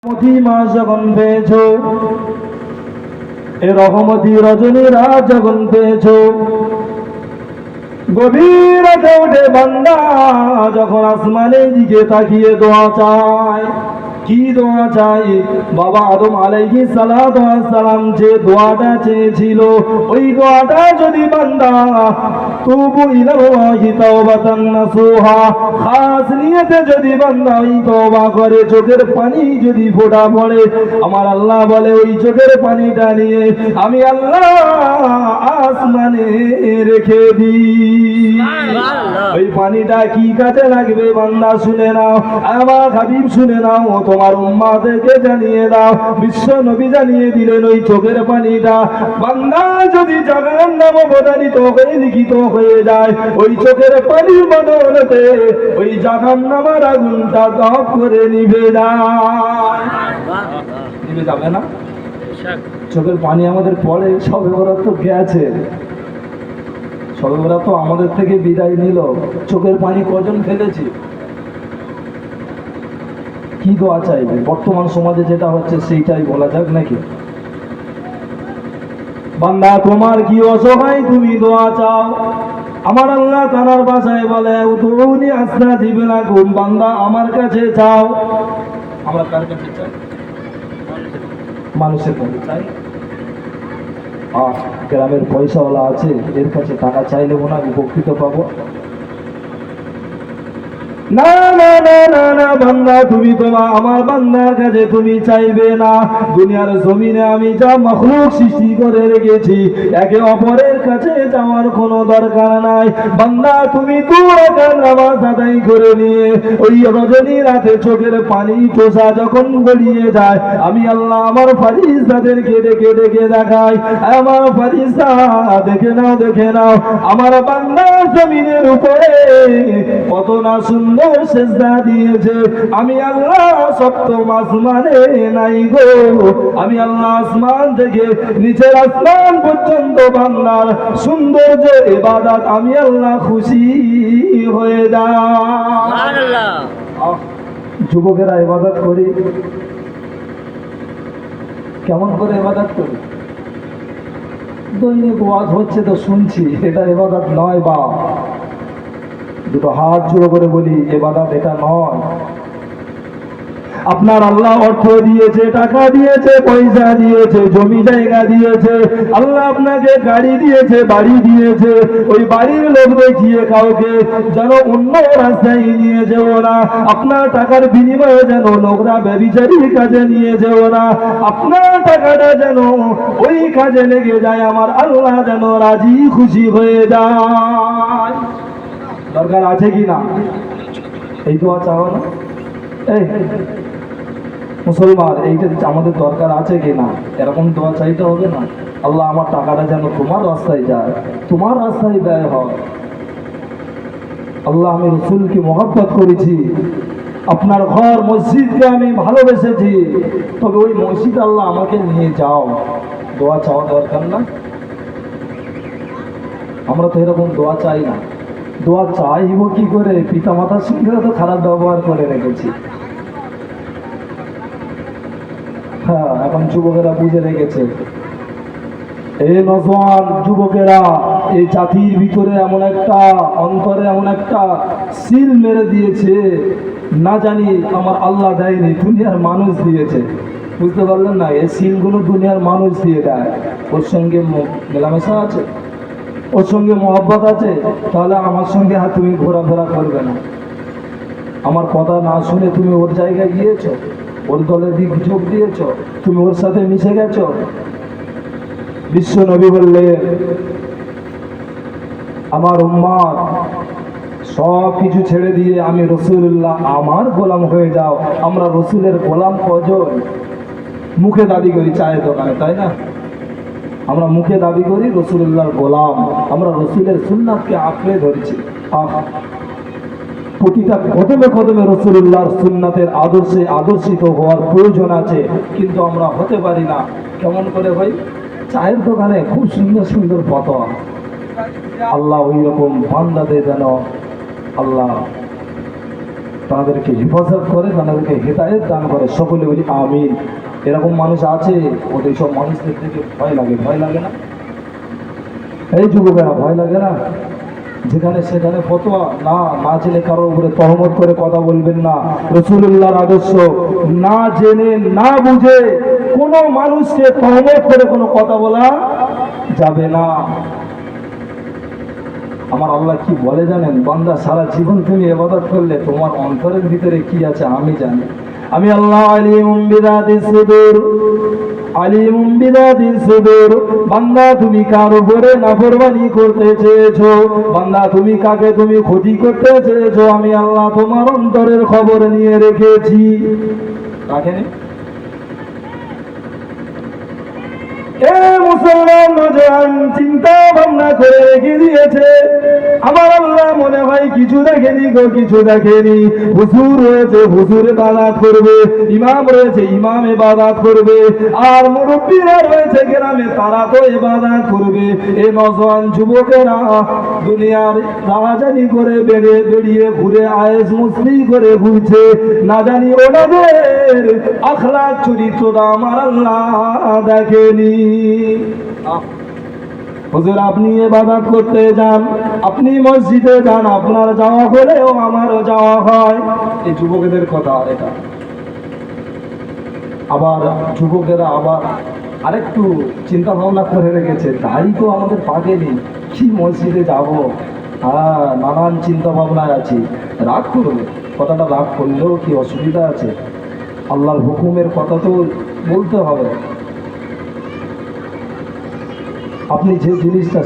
রহমতি মাস যখন পেয়েছ, এ রহমতি রজনী রাত যখন পেয়েছ, গভীর রাতে উঠে বান্দা যখন আসমানের দিকে তাকিয়ে দোয়া চায়, কি দোয়া চাই? বাবা আদম আলাইহিস সালাতু ওয়াস সালাম যে দোয়াটা চেয়েছিল, ওই দোয়াটা যদি বান্দা তুবু ইলাল্লাহি তাওবাতান নাসুহা খাস নিয়তে যদি বান্দা ওই তওবা করে, চোখের পানি যদি ফোঁটা পড়ে, আমার আল্লাহ বলে ওই চোখের পানিটা নিয়ে আমি আল্লাহ আসমানে রেখে দিই। ওই পানিটা কি কাজে লাগবে বান্দা শুনে নাও, আমার হাবিব শুনে নাও, তোমার উম্মাদেরকে জানিয়ে দাও। বিশ্ব নবী জানিয়ে দিলেন ওই চোখের পানিটা বান্দা যদি জাহান্নাম অবধারিত হয়ে লিখিত হয়ে যায়, ওই চোখের পানির বদলেতে ওই জাহান্নামের আগুনটা দপ করে নিভে যায়। নিভে যাবে না? চোখের পানি আমাদের পড়ে, সবে বরাত তো গেছে, সবে বরাত তো আমাদের থেকে বিদায় নিল, চোখের পানি কজন ফেলেছি? কি দোয়া চাইবে? বর্তমান সমাজে যেটা হচ্ছে সেইটাই বলা যাক নাকি? বান্দা তোমার কি অসহায়, তুমি দোয়া চাও। আমার আল্লাহ তাআলার ভাষায় বলে উদউনি আস্তাজিব লাকুম, বান্দা আমার কাছে চাও। আমরা কার কাছে চাই? মানুষের কাছে চাই। গ্রামের পয়সাওয়ালা আছে, এর কাছে টাকা চাইলে মনে হয় উপকৃত পাবো? না না না না না বান্দা, তুমি তোমার আমার বান্দার কাছে তুমি চাইবে না। দুনিয়ার জমিনে আমি যা মাখলুক সৃষ্টি করে রেখেছি, একে অপরের কাছে যাওয়ার কোনো দরকার নাই। বান্দা তুমি 2 রাকাত নামাজ আদায় করে নিয়ে ওই রজনী রাতে চোখের পানি চোষা যখন গড়িয়ে যায়, আমি আল্লাহ আমার ফারিস্তাদেরকে ডেকে ডেকে দেখাই, আমার ফারিস্তা দেখে নাও দেখে নাও আমার বান্দা জমিনের উপরে কত না সুন্দর সেজদা দিয়েছে। আমি আল্লাহ সপ্তম আসমানে নাই গো, আমি আল্লাহ আসমান থেকে নিচের আসমান পর্যন্ত বান্দার সৌন্দর্য ইবাদত আমি আল্লাহ খুশি হয়ে যাই। যুবকেরা ইবাদত করি, কেমন করে ইবাদত করি? দৈনিক ওয়াজ হচ্ছে তো শুনছি, এটা ইবাদত নয়। বা দুটো হাত জোড়ো করে বলি ইবাদত এটা নয়। আপনার আল্লাহ অর্থ দিয়েছে, টাকা দিয়েছে, পয়সা দিয়েছে, জমি জায়গা দিয়েছে, আল্লাহ আপনাকে গাড়ি দিয়েছে, বাড়ি দিয়েছে, ওই বাড়ির লোক দেখিয়ে কাউকে যেন অন্য রাস্তায় নিয়ে যেও না। আপনার টাকার বিনিময়ে যেন লোকরা ব্যভিচারীর কাজে নিয়ে যেও না। আপনার টাকাটা যেন ওই কাজে লেগে যায়, আমার আল্লাহ যেন রাজি খুশি হয়ে যায়। দরকার আছে কি না? এই দোয়া চাও না? এই মুসলমান, এইটা আমাদের দরকার আছে কি না? এরকম দোয়া চাইতে হবে না? আল্লাহ আমার টাকাটা যেন তোমার রাস্তায় যায়, তোমার রাস্তায় ব্যয় হয়। আল্লাহ আমি রসুলকে মহব্বত করেছি, আপনার ঘর মসজিদকে আমি ভালোবেসেছি, তবে ওই মসজিদ আল্লাহ আমাকে নিয়ে যাও। দোয়া চাওয়া দরকার না? আমরা তো এরকম দোয়া চাই না। দোয়া চাইব কি করে? পিতা মাতার সঙ্গে তো খারাপ ব্যবহার করে রেখেছি। হ্যাঁ, এখন যুবকেরা বুঝে রেখেছে। এই নজওয়ান যুবকেরা এই জাতির ভিতরে এমন একটা অন্তরে এমন একটা সিল মেরে দিয়েছে, না জানি আমার আল্লাহ দেয়নি, দুনিয়ার মানুষ দিয়েছে। বুঝতে পারলেন না? এই সিলগুলো দুনিয়ার মানুষ দিয়ে দেয়। ওর সঙ্গে মেলামেশা আছে, ওর সঙ্গে মহব্বত আছে, তাহলে আমার সঙ্গে তুমি ঘোরাফেরা করবে না। আমার কথা না শুনে তুমি ওর জায়গায় গিয়েছ, ওর দলের দিক যোগ দিয়েছ, তুমি ওর সাথে মিশে গেছ। বিশ্ব নবী বললেন আমার উম্মত সব কিছু ছেড়ে দিয়ে আমি রসুল্লাহ আমার গোলাম হয়ে যাও। আমরা রসুলের গোলাম কজন? মুখে দাবি করি চায়ের দোকানে, তাই না? আমরা মুখে দাবি করি রসুল্লাহর গোলাম, আমরা রসুলের সুন্নাতকে আঁকড়ে ধরেছি। প্রতিটা কদমে কদমে রসুল্লাহর সুন্নাতের আদর্শে আদর্শিত হওয়ার প্রয়োজন আছে, কিন্তু আমরা হতে পারি না। কেমন করে হই? চায়ের দোকানে খুব সুন্দর সুন্দর ফতোয়া। আল্লাহ ওই রকম বান্দাদের যেন আল্লাহ তাদেরকে হেফাজত করে, তাদেরকে হেদায়েত দান করে। সকলে বলি আমিন। এরকম মানুষ আছে, ওদের সব মানুষদের থেকে ভয় লাগে, ভয় লাগে না? এই যুবকেরা, ভয় লাগে না? যেখানে সেখানে ফতোয়া না, না জেনে কারোর উপরে তহমত করে কথা বলবেন না। রাসূলুল্লাহর আদর্শ না জেনে না বুঝে কোনো মানুষকে তহমত করে কোনো কথা বলা যাবে না। আমার আল্লাহ কি বলে জানেন? বান্দা, সারা জীবন তুমি ইবাদত করলে তোমার অন্তরের ভিতরে কি আছে আমি জানি। আমি আল্লাহ আলিমুম বিযাতিস সুদূর, আলিমুম বিযাতিস সুদূর। বান্দা, তুমি কার উপরে নাফরমানি করতে চেয়েছো, বান্দা তুমি কাকে তুমি ক্ষতি করতে চেয়েছো, আমি আল্লাহ তোমার অন্তরের খবর নিয়ে রেখেছি। রাখেনি? এ মুসলমান নওজোয়ান, চিন্তা ভাবনা করে রেখে দিয়েছে। আমার আল্লাহ মনে হয় কিছু দেখেনি গো, কিছু দেখেনি। হুজুর রয়েছে, হুজুর ইবাদত করবে। ইমাম রয়েছে, ইমাম ইবাদত করবে। আর মুরব্বীরা রয়েছে গ্রামে, তারা তো ইবাদত করবে। এ নওজোয়ান যুবকেরা দুনিয়ার রাজানি করে বেরিয়ে ঘুরে আয়েশ মুস্তি করে ঘুরছে। না জানি ওনাদের আখলাক চরিত্রটা আমার আল্লাহ দেখেনি। হুজুর, আপনি ইবাদত করতে যান, আপনি মসজিদে যান, আপনার যাওয়া হলেও আমারও যাওয়া হয়। এই যুবকদের কথা এটা। আবার যুবকেরা আবার আরেকটু চিন্তা ভাবনা করে রেখেছে, তাই তো আমাদের পাকেনি, কি মসজিদে যাব। হ্যাঁ, নানান চিন্তা ভাবনায় আছি। রাগ করবে, কথাটা রাগ করলেও কি অসুবিধা আছে? আল্লাহর হুকুমের কথা তো বলতে হবে। আপনি যে জিনিসটা